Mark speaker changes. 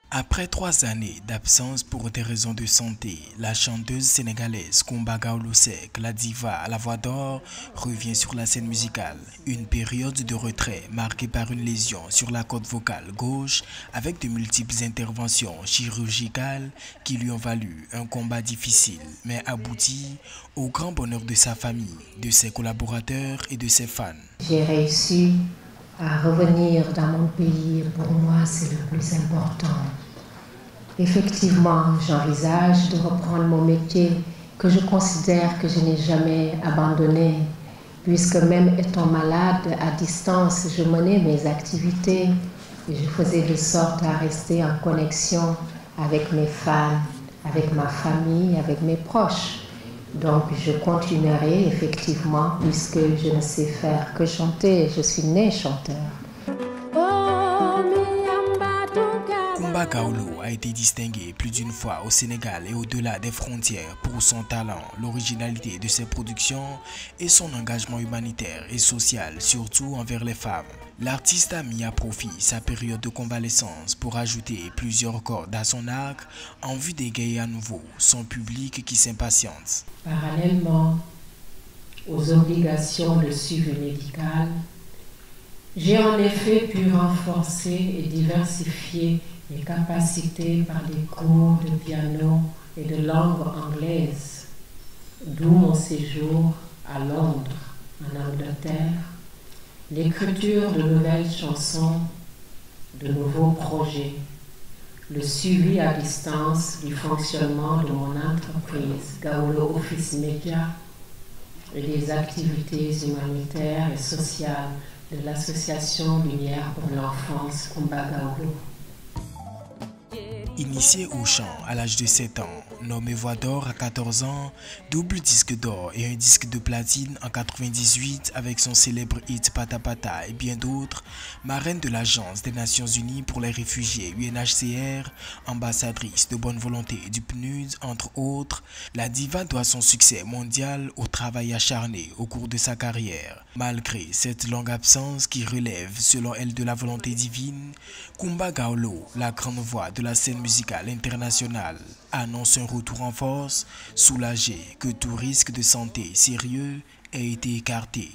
Speaker 1: Après 3 années d'absence pour des raisons de santé, la chanteuse sénégalaise Coumba Gawlo Seck, la diva à la voix d'or, revient sur la scène musicale. Une période de retrait marquée par une lésion sur la corde vocale gauche avec de multiples interventions chirurgicales qui lui ont valu un combat difficile mais abouti au grand bonheur de sa famille, de ses collaborateurs et de ses fans.
Speaker 2: J'ai réussi à revenir dans mon pays. Pour moi, c'est le plus important. Effectivement, j'envisage de reprendre mon métier que je considère que je n'ai jamais abandonné, puisque même étant malade à distance, je menais mes activités et je faisais de sorte à rester en connexion avec mes fans, avec ma famille, avec mes proches. Donc je continuerai effectivement, puisque je ne sais faire que chanter, je suis né chanteur.
Speaker 1: Coumba Gawlo a été distingué plus d'une fois au Sénégal et au-delà des frontières pour son talent, l'originalité de ses productions et son engagement humanitaire et social, surtout envers les femmes. L'artiste a mis à profit sa période de convalescence pour ajouter plusieurs cordes à son arc en vue d'égayer à nouveau son public qui s'impatiente.
Speaker 2: Parallèlement aux obligations de suivi médical, j'ai en effet pu renforcer et diversifier mes capacités par des cours de piano et de langue anglaise, d'où mon séjour à Londres, en Angleterre, l'écriture de nouvelles chansons, de nouveaux projets, le suivi à distance du fonctionnement de mon entreprise Gawlo Office Media et les activités humanitaires et sociales de l'association Lumière pour l'enfance Coumba Gawlo.
Speaker 1: Initié au chant à l'âge de 7 ans, nommé voix d'or à 14 ans, double disque d'or et un disque de platine en 98 avec son célèbre hit Pata Pata et bien d'autres, marraine de l'Agence des Nations Unies pour les réfugiés UNHCR, ambassadrice de bonne volonté du PNUD entre autres, la diva doit son succès mondial au travail acharné au cours de sa carrière. Malgré cette longue absence qui relève selon elle de la volonté divine, Coumba Gawlo, la grande voix de la scène musicale internationale, annonce un retour en force, soulagé que tout risque de santé sérieux ait été écarté.